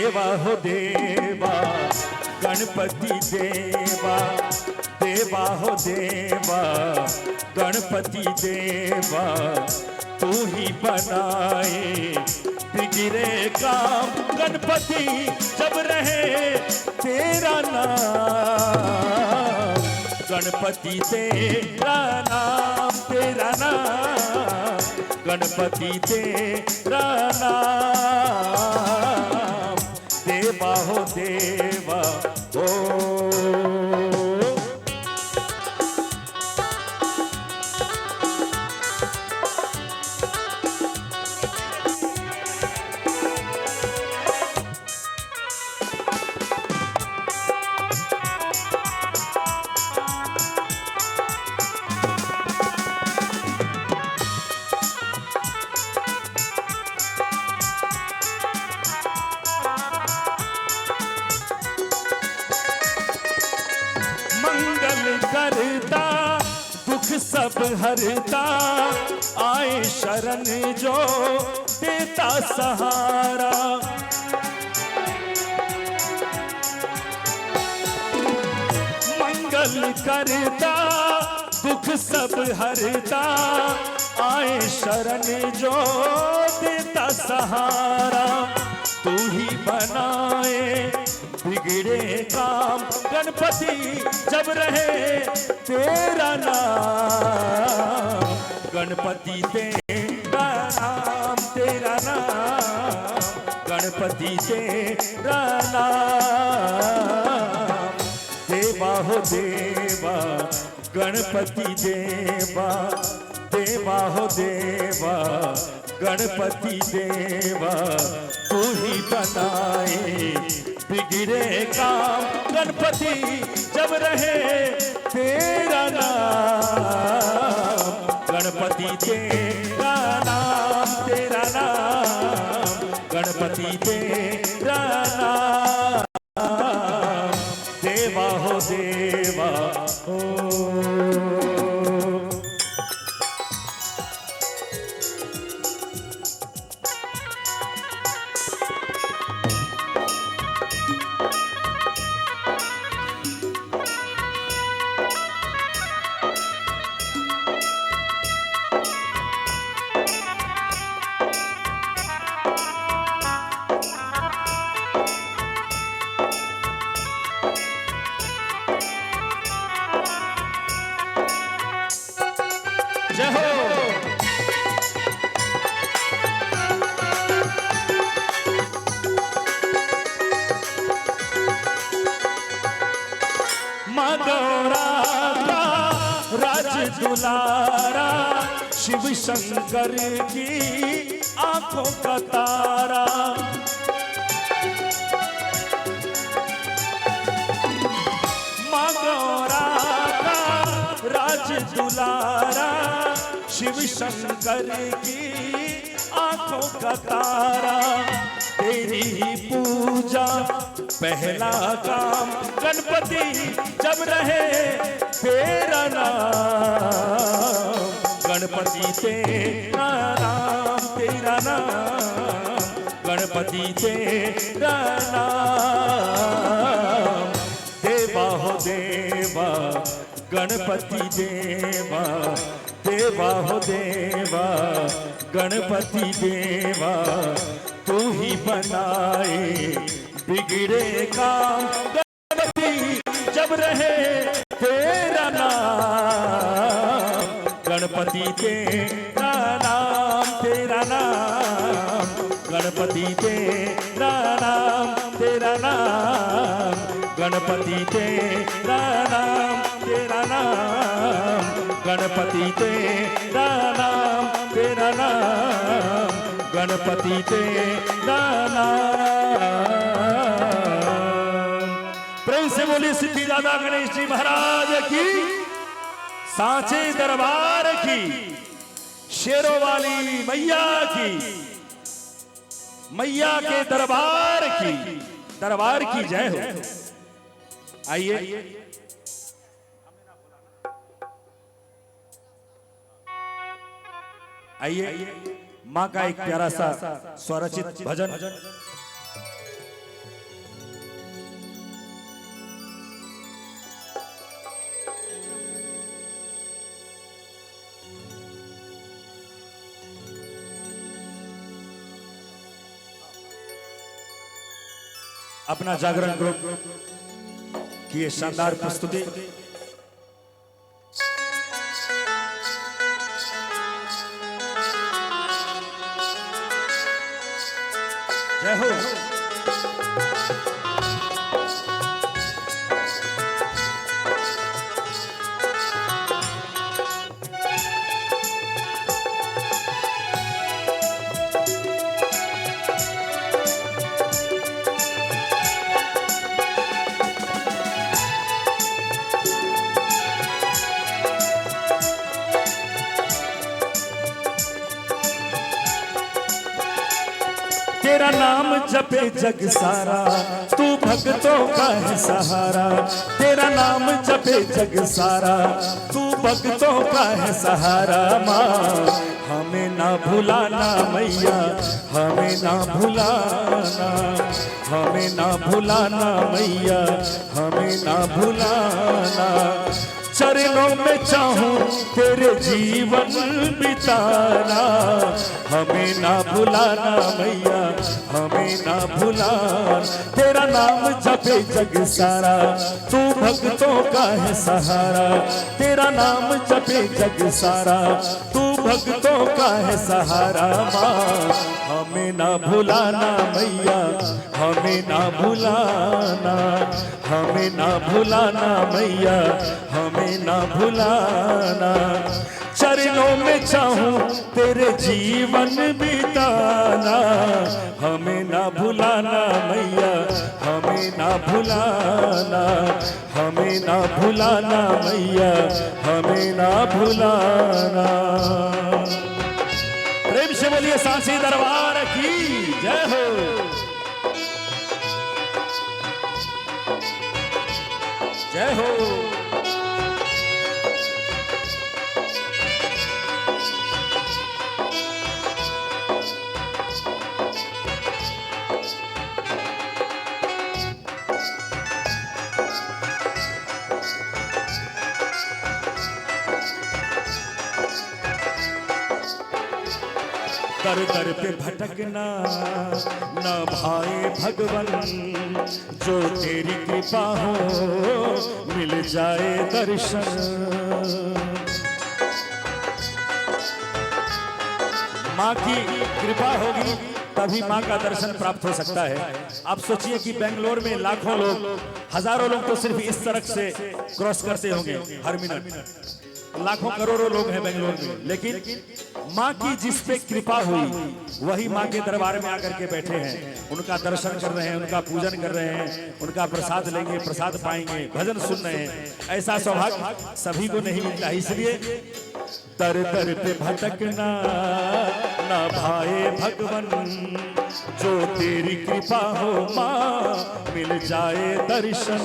देवा हो देवा गणपति देवा, देवा हो देवा गणपति देवा, तू ही बनाए बिगड़े काम गणपति जब रहे तेरा नाम, गणपति तेरा नाम, तेरा नाम, गणपति तेरा नाम, देवा हो देवा हो। करता दुख सब हरता, आए शरण जो देता सहारा, मंगल करता दुख सब हरता, आए शरण जो देता सहारा, तू ही बनाए बिगड़े काम गणपति जब रहे तेरा नाम, गणपति तेरा नाम, तेरा नाम, गणपति तेरा नाम, देवा हो देवा गणपति देवा, देवा हो देवा गणपति देवा, तू ही बनाए बिगड़े काम गणपति जब रहे तेरा नाम, गणपति तेरा नाम, तेरा नाम, गणपति तेरा नाम, देवा हो देवा हो। जय हो। माँ गौरा का राज दुलारा, शिव शंकर की आंखों का तारा, माँ गौरा का राज दुलारा, शिव शंकर की आंखों का तारा, तेरी पूजा पहला काम गणपति जब रहे तेरा नाम, गणपति तेरा नाम, तेरा नाम, गणपति तेरा नाम, देवा हो देवा गणपति देवा, देवा हो देवा गणपति देवा, तू ही बनाए बिगड़े काम गणपति जब रहे तेरा नाम, गणपति तेरा नाम, तेरा नाम, गणपति तेरा नाम, तेरा नाम, गणपति तेरा नाम, तेरा नाम, गणपति तेरा नाम, तेरा नाम, गणपति तेरा नाम। प्रेम से बोलिए सिद्धि दादा गणेश जी महाराज की, सांचे दरबार की, शेरों वाली मैया की, मैया के दरबार की जय हो। आइए आइए, माँ का एक प्यारा सा स्वरचित भजन अपना जागरण ग्रुप की ये शानदार प्रस्तुति। जय हो। तेरा नाम जपे जग सारा, तू भक्तों का है सहारा। तेरा नाम जपे जग सारा, तू भक्तों का है सहारा। माँ हमें ना भुलाना मैया, हमें ना भुलाना, हमें ना भुलाना मैया, हमें ना भुलाना। चरणों में चाहूं तेरे जीवन बिताना, हमें ना भुलाना मैया, हमें ना भुलाना। तेरा नाम जपे जग सारा, तू भक्तों का है सहारा। तेरा नाम जपे जग सारा, तू भक्तों का है सहारा। माँ हमें ना भुलाना मैया, हमें ना भुलाना, हमें ना भुलाना मैया, हमें ना भुलाना। चरणों में चाहूं तेरे जीवन बिताना, हमें ना भुलाना मैया, हमें ना भुलाना, हमें ना भुलाना मैया, हमें ना भुलाना। प्रेम से बोलिए सांची दरबार की जय हो। जय हो। दर दर पे भटकना न भाए भगवन, जो तेरी कृपा हो मिल जाए दर्शन। माँ की कृपा होगी तभी माँ का दर्शन प्राप्त हो सकता है। आप सोचिए कि बेंगलोर में लाखों लोग, हजारों लोग तो सिर्फ इस सड़क से क्रॉस करते होंगे हर मिनट। लाखों करोड़ों लोग हैं बेंगलोर में, लेकिन माँ की जिस पे कृपा हुई वही माँ के दरबार में आकर के बैठे हैं, उनका दर्शन कर रहे हैं, उनका पूजन कर रहे हैं, उनका प्रसाद लेंगे, प्रसाद पाएंगे, भजन सुन रहे हैं। ऐसा सौभाग्य सभी को नहीं मिलता। इसलिए दर दर पे भटकना ना भाए भगवन, जो तेरी कृपा हो माँ मिल जाए दर्शन।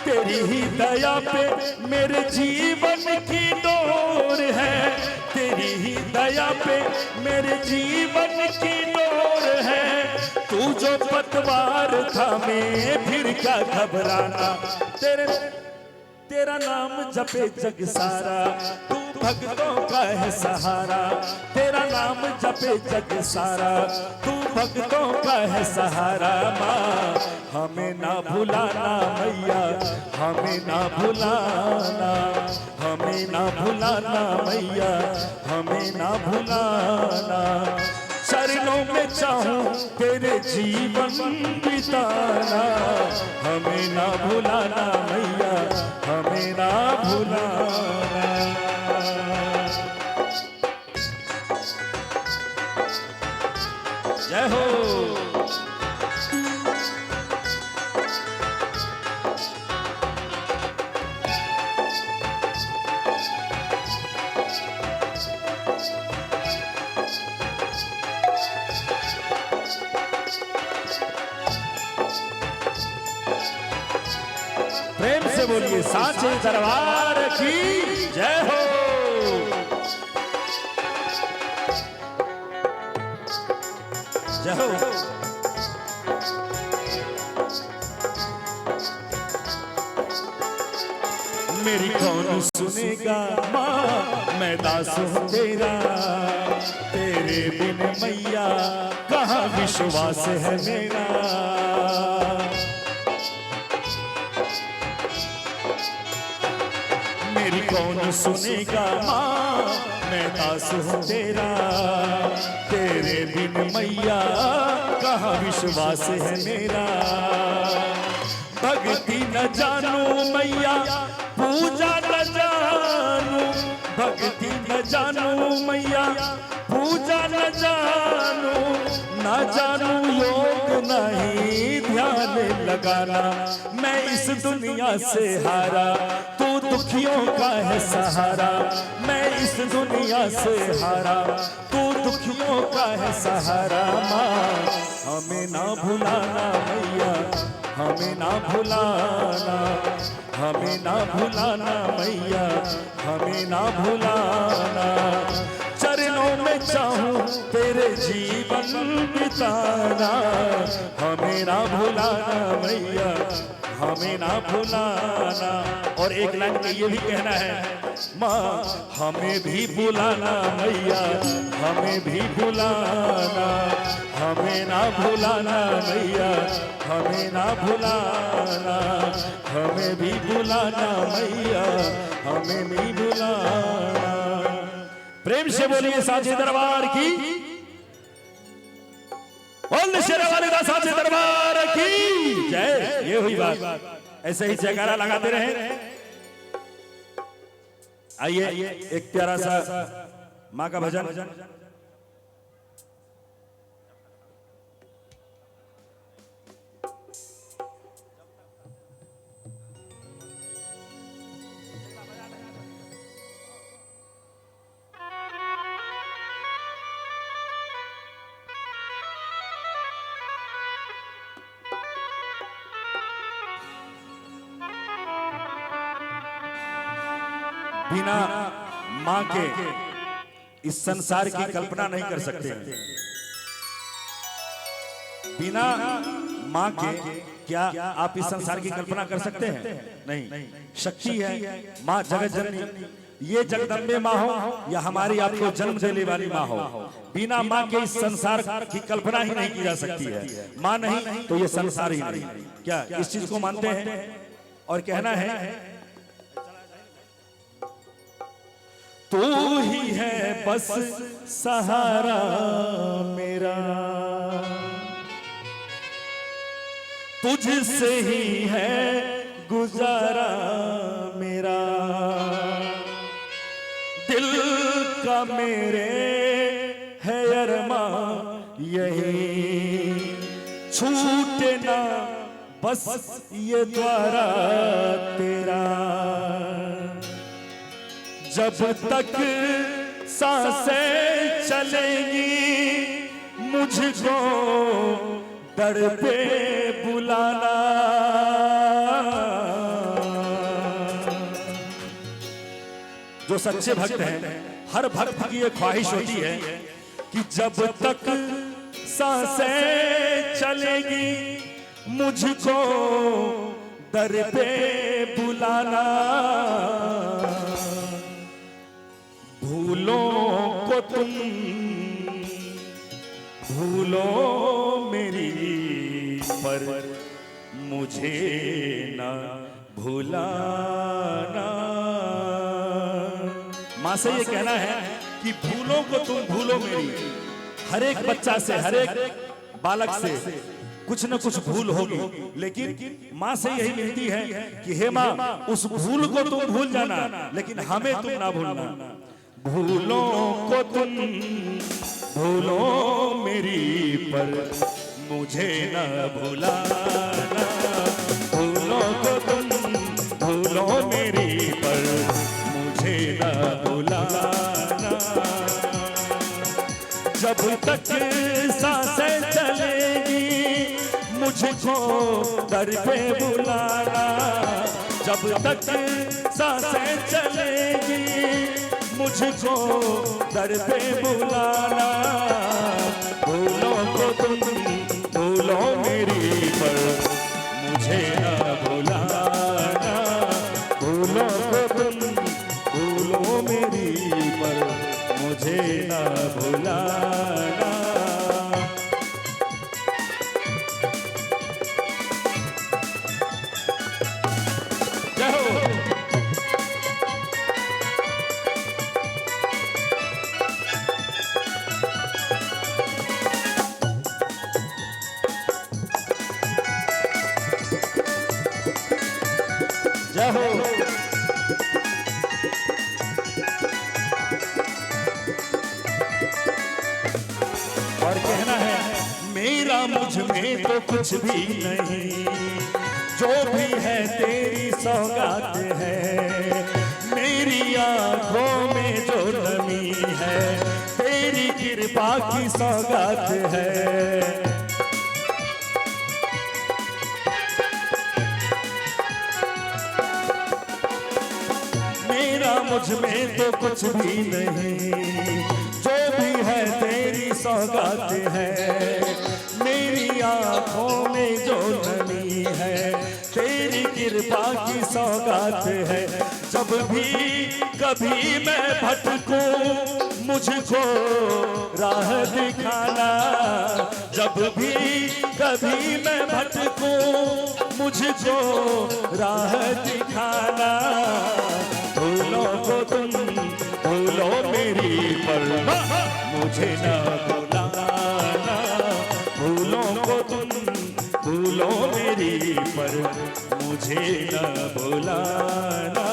तेरी ही दया पे मेरे जीवन की डोर है, तेरी ही दया पे मेरे जीवन की डोर है। तू जो पतवार था मैं फिर क्या घबराना। तेरा नाम जपे जग सारा, तू भक्तों का है सहारा। तेरा नाम जपे जग सारा, तू भक्तों का है सहारा। माँ हमें ना भुलाना मैया, हमें ना भुलाना, हमें ना भुलाना मैया, हमें ना भुलाना। चरणों में चाहूं तेरे जीवन बिताना, हमें ना भुलाना मैया, हमें ना भुलाना। जय हो। प्रेम से बोलिए सांचे दरबार की जय हो। जय हो। मेरी कौन सुनेगा माँ, मैं दास हूँ तेरा, तेरे बिन मैया कहाँ विश्वास है मेरा। मेरी कौन सुनेगा माँ, मैं दास हूँ तेरा, तेरे बिन मैया कहाँ विश्वास है मेरा। भक्ति न जानू मैया, पूजा न जानू, भक्ति न जानू मैया, पूजा न जानू, न जानू योग नहीं ध्यान लगाना। मैं इस दुनिया से हारा, तू दुखियों का है सहारा। मैं इस दुनिया से हारा, तू दुखियों का है सहारा। माँ हमें ना भुलाना मैया, हमें ना भुलाना, हमें ना भुलाना मैया, हमें ना भुलाना। चरणों में चाहूं तेरे जीवन बिताना, हमें ना भुलाना मैया, हमें ना भुलाना। और एक लाइन में ये भी कहना है, माँ हमें भी भुलाना मैया, हमें भी भुलाना, हमें ना भुलाना मैया, हमें ना भुलाना, हमें भी भुलाना मैया, हमें भी भुलाना। प्रेम से बोलिए साचे दरबार की, बोल शेरे वाले दा साचे दरबार की जय। ये हुई बात, ऐसे ही जयकारा लगाते रहे। आइए एक प्यारा सा माँ का भजन। बिना मां के इस संसार की कल्पना नहीं कर सकते। बिना मां के क्या आप इस संसार की कल्पना कर सकते हैं? नहीं। शक्ति है मां जगत जननी, ये जगदम्बे मां हो या हमारी आपको जन्म देने वाली मां हो, बिना मां के इस संसार की कल्पना ही नहीं की जा सकती है। मां नहीं तो ये संसार ही नहीं। क्या इस चीज को मानते हैं? और कहना है, तू ही है बस सहारा मेरा, तुझसे ही है गुजारा मेरा। दिल का मेरे है अरमां यही, छूटे ना बस ये द्वारा तेरा। जब तक सांसें चलेंगी मुझको दर पे बुलाना। जो सच्चे भक्त हैं, हर भक्त की ये ख्वाहिश होती है कि जब तक सांसें चलेंगी मुझको दर पे बुलाना। भूलो को तुम भूलो मेरी, पर मुझे ना भुलाना। मां से ये कहना है कि भूलो को तुम भूलो मेरी। हर एक बच्चा से, हर एक बालक से कुछ न कुछ भूल होगी, लेकिन मां से यही मिलती है कि हे मां, उस भूल को तुम भूल जाना, लेकिन हमें तुम ना भूलना। भूलो को तुम भूलो मेरी, पर मुझे न भुलाना। भूलो को तुम भूलो मेरी, पर मुझे न भुलाना। जब तक सांसें चलेगी मुझको दर पे बुलाना। जब तक सांसें चलेगी मुझको दर पे बुलाना। भूलो को तुम भूलो मेरी, पर मुझे न भुलाना। भूलो को तुम भूलो मेरी, पर मुझे न भुलाना। जय हो। और कहना है मेरा मुझ में तो कुछ भी नहीं, जो भी है तेरी सौगात है। मेरी आंखों में जो नमी है तेरी कृपा की सौगात है। मेरा मुझ में तो कुछ भी नहीं, जो भी है तेरी सौगात है। मेरी आंखों में जो नमी है तेरी कृपा की सौगात है। जब भी कभी मैं भटकूं मुझको राह दिखाना, जब भी कभी मैं भटकूं मुझको राह दिखाना। भूलो को तुम भूलो मेरी पर मुझे न भुलाना। भूलो को तुम भूलो मेरी पर मुझे न भुलाना।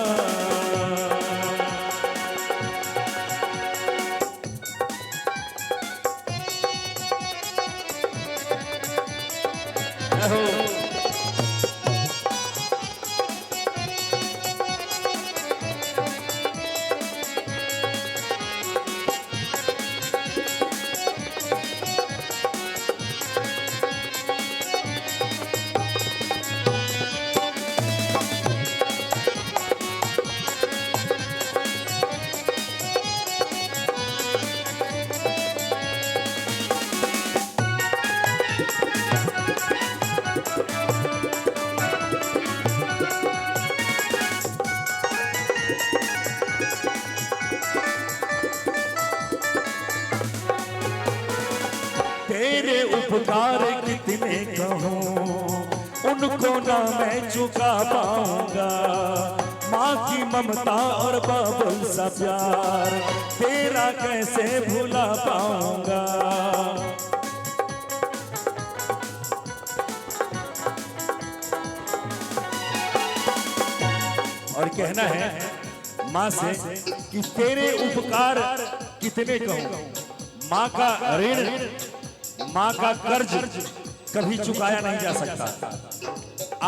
तेरे उपकार कितने कहूँ उनको ना मैं चुका पाऊंगा। माँ की ममता और बाबुल सा प्यार तेरा कैसे भुला पाऊंगा। और कहना है माँ से कि तेरे उपकार कितने कहूँ। माँ का ऋण, माँ का कर्ज कभी चुकाया नहीं जा सकता।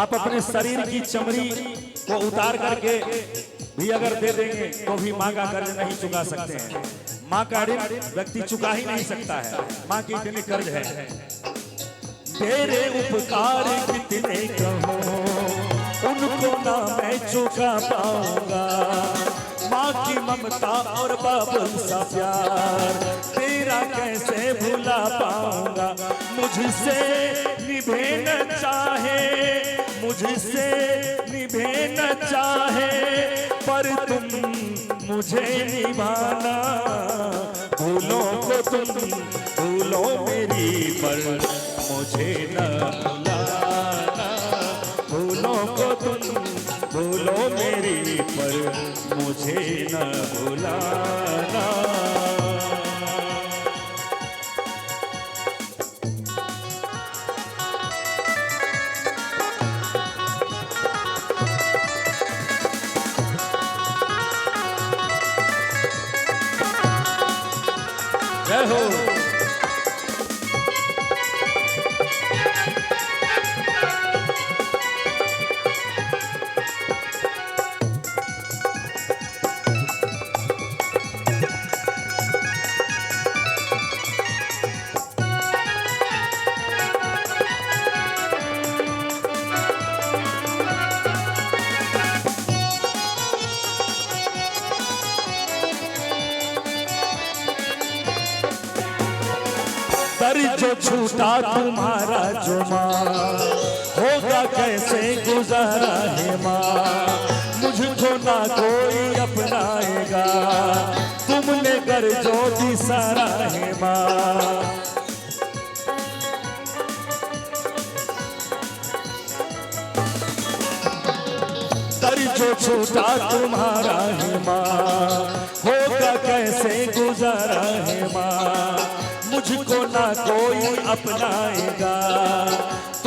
आप अपने शरीर की चमड़ी को उतार करके भी अगर दे देंगे तो भी माँ का कर्ज नहीं चुका सकते हैं। माँ का ऋण व्यक्ति चुका ही नहीं सकता है। माँ की इतनी कर्ज है। तेरे उपकार कितने कहूँ उनको ना मैं चुका पाऊंगा। माँ की ममता और बाबुल सा प्यार तेरा कैसे भुला पाऊंगा। मुझसे निभे न चाहे, मुझसे निभे न चाहे, पर तुम मुझे निभाना। भूलों को तुम भूलो मेरी पर मुझे न भुलाना। भूलों को तुम भूलो मेरी पर मुझे न भुलाना। जय हो। दर जो छूटा तुम्हारा जो माँ, होगा कैसे गुजारा है माँ। मुझको ना कोई अपनाएगा, तुमने कर जो दिसारा है माँ। दर जो छूटा तुम्हारा है माँ, होगा कैसे गुजारा है माँ। मुझको ना कोई अपनाएगा,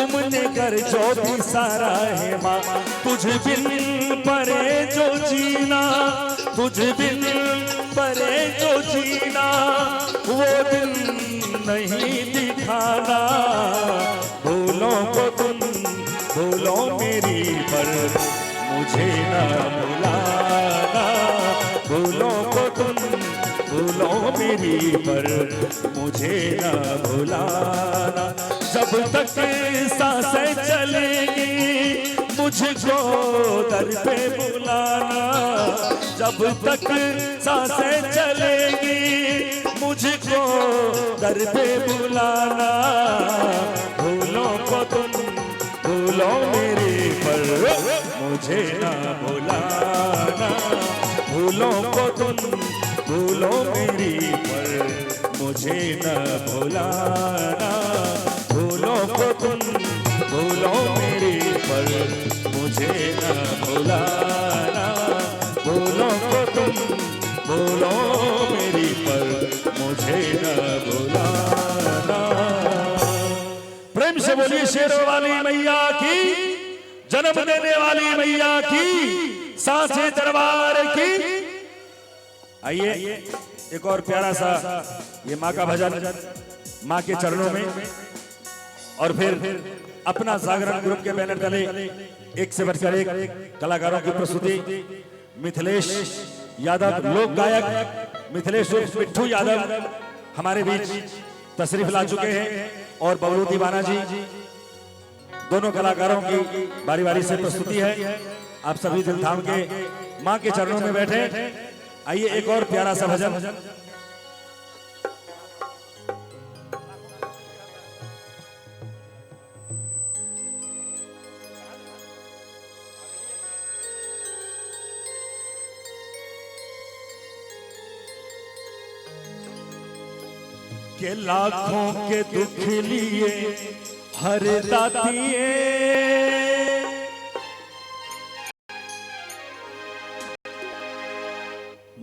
तुमने कर जो भी सारा है माँ, तुझ बिन परे जो जीना, तुझ बिन परे जो जीना, वो दिन नहीं दिखाना। भूलों को तुम भूलो मेरी पर मुझे न भुलाना, भूलों को तुम भूलो मेरी पर मुझे न भुलाना। जब तक सांसें चलेंगी मुझको दर पे बुलाना, जब तक सांसें चलेंगी मुझको दर पे बुलाना। भूलों को तुम भूलो मेरे पर मुझे ना भुलाना, भूलों को तुम भूलो मेरी पर मुझे न भुलाना। भूलों को तुम भूलो मेरी पर मुझे न भुलाना, भूलों को तुम भूलो मेरी पर मुझे न भुलाना। प्रेम से बोलिए शेरों वाली मैया की, जन्म देने वाली मैया की, सांचे दरबार की। आइए एक और प्यारा सा ये माँ का भजन माँ के चरणों में, और फिर अपना जागरण ग्रुप के बैनर तले एक से बढ़कर एक कलाकारों की प्रस्तुति। मिथिलेश यादव लोक गायक मिथिलेश मिट्ठू यादव हमारे बीच तशरीफ ला चुके हैं, और बबलू दीवाना जी, दोनों कलाकारों की बारी बारी से प्रस्तुति है। आप सभी दिल थाम के माँ के चरणों में बैठे। आइए एक और प्यारा सा भजन। के लाखों के दुख लिए हर दातिए,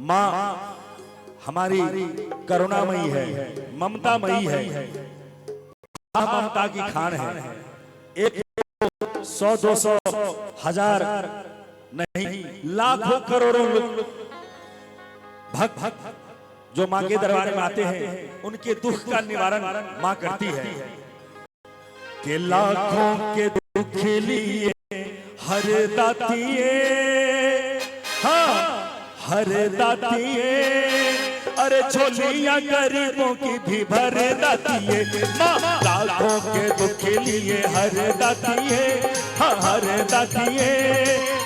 माँ हमारी करुणामयी है, ममतामयी है, ममता की खान है। एक 100 200 1000 नहीं, लाखों करोड़ों लोग भक्त जो माँ के दरबार में आते हैं, उनके दुख का निवारण माँ करती है। के लाखों के दुख लिए हर दातिए, हाँ हर दातिए, अरे झोलियां गरीबों की भी भर दातिए। माँ लाखों के दुख लिए हर दातिए, हाँ हर दातिए,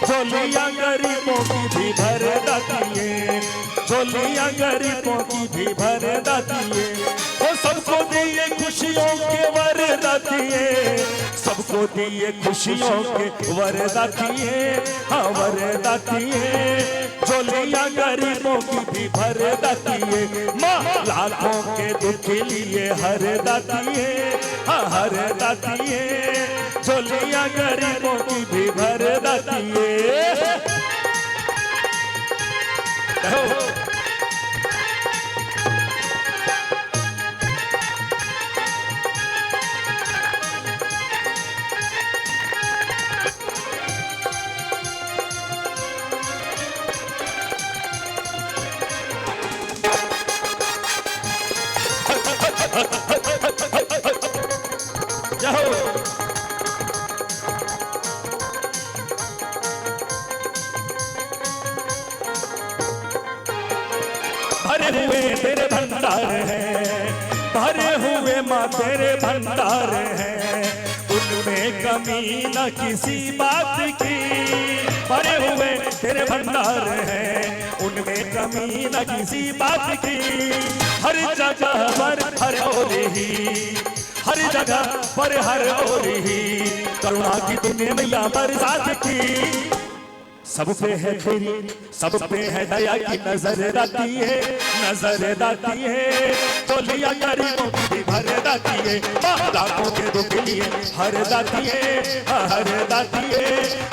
झोलियां गरीबों की भी भर दातिए, झोलियां गरीबों की भी भर दातिए। वो सबको दिए खुशियों के वर दातिए, सबको दिए खुशियों के वर दातिए, हाँ वर दातिए, झोलियां गरीबों की भी भर दातिए। माँ लाखों के दुख लिए हर दातिए, हाँ हर दातिए, झोलियां गरीबों की भी भर दातिए। भरे हुए तेरे भंडार हैं, भरे हुए माँ तेरे भंडार हैं, उनमें कमी न किसी बात की। भरे हुए तेरे भंडार हैं, उनमें कमी न किसी बात की। हर जगह पर हर ओर ही, हर जगह पर हर ओर ही, करुणा की तूने मैया बरसात की। सब पे है तेरी, सब पे है दया की नजर दाती है, नजर दाती है। चोलियां गरीबों की भर दाती है, लाखों के दुख लिए हर दाती है, हर दाती है।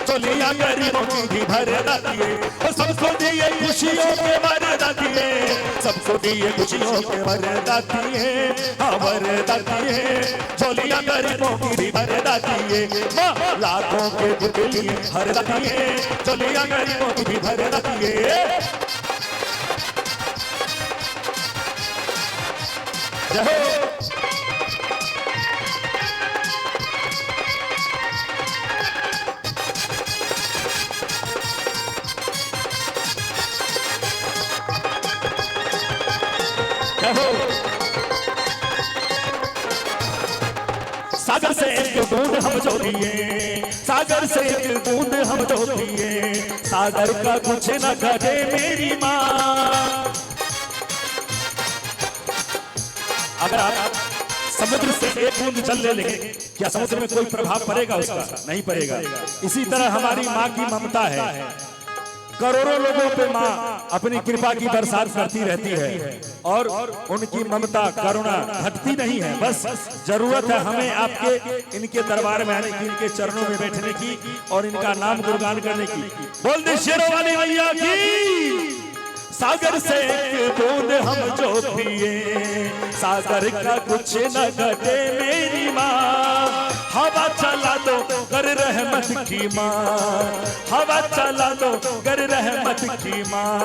चोलियां गरीबों की भर दाती है, सबको दिए खुशियों के भर दाती है, सबको दिए खुशियों के भर दाती है, भर दाती है। चोलियां गरीबों की भर दाती है, लाखों के दुख लिए हर दाती है। चोलियां गरीबों की भर दाती है। जय हो। सागर से एक बूंद हम जो पिए, सागर से एक बूंद हम जो पिए, सागर का कुछ न घटे मेरी माँ। अगर आप समुद्र से एक बूंद जल ले लेंगे, क्या समुद्र में कोई प्रभाव पड़ेगा उसका? नहीं पड़ेगा। इसी तरह हमारी माँ की ममता है, करोड़ों लोगों पे माँ अपनी कृपा की बरसात करती रहती है और उनकी ममता करुणा घटती नहीं है। बस जरूरत है हमें आपके इनके दरबार में आने की, इनके चरणों में बैठने की और इनका नाम गुणगान करने की। बोल दे शेरों वाली मैया की। सागर से एक बूंद हम जो पिए, सागर का कुछ न घटे मेरी माँ। हवा चला दो कर रहमत की माँ, हवा चला दो कर रहमत की माँ।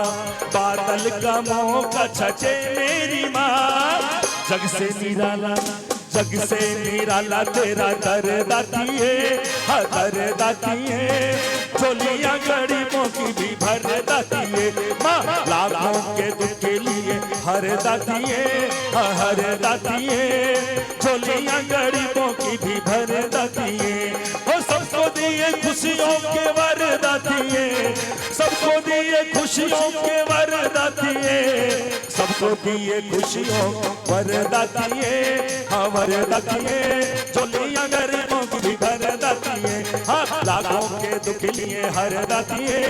बादल का मौका छचे मेरी माँ। जग से निराला, जग से निराला तेरा दर दाती है, दर दाती है। चोलियां गरीबों की भी भर दाती है माँ, लाखों के दुख के लिए हर दाती है, हर दाती है। चोलियां गरीबों की भी भर दाती है, वो सबको दिए खुशियों के वर दाती है, सबको दिए खुशियों के वर दाती है, सबको दिए खुशियों वर दाती है, वर दाती है। चोलियां गरीबों की भी भर दाती है, लाखों के दुख लिए हर दाती है,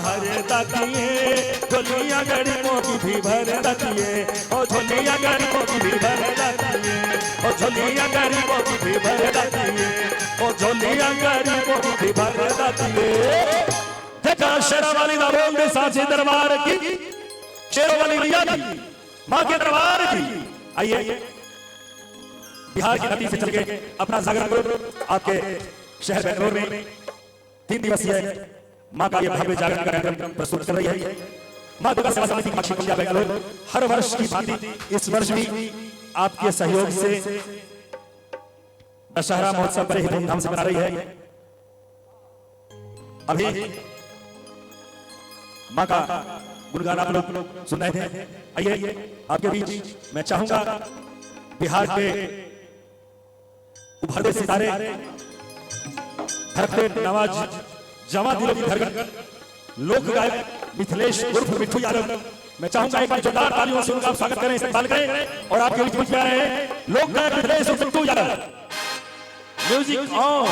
हर दाती है। चोलियां गरीबों की भी भर दाती है, ओ चोलियां गरीबों की भी भर दाती है, ओ चोलियां गरीबों की भी भर दाती है, ओ चोलियां गरीबों की भी भर दाती है। देखा शेरों वाली ना बोल दे साचे दरबार की, शेरों वाली मैया की, माँ के दरबार की। आइए बिहार की नदी से चल के अपना जागरण आपके शहर बेंगलोर में 3 दिवसीय माँ का ये भव्य जागरण का कार्यक्रम प्रस्तुत कर रही है माँ दुर्गा सेवा समिति काशी कुंजा बेंगलोर। हर वर्ष की भांति इस वर्ष भी आपके सहयोग से दशहरा महोत्सव बड़े ही धूमधाम से मना रही है। अभी माँ का गुणगान आप लोग सुन रहे थे। आइए आपके बीच मैं चाहूंगा बिहार के उभरते सितारे, धड़कते नवाज जवां दिलों की धड़कन, लोक गायक मिथिलेश उर्फ मिट्ठू यादव। मैं चाहूंगा एक बार जोरदार तालियों से उनका स्वागत करें, इस्तेमाल करें और आपके बीच में आ रहे हैं लोक गायक मिथिलेश उर्फ मिट्ठू यादव। Music on.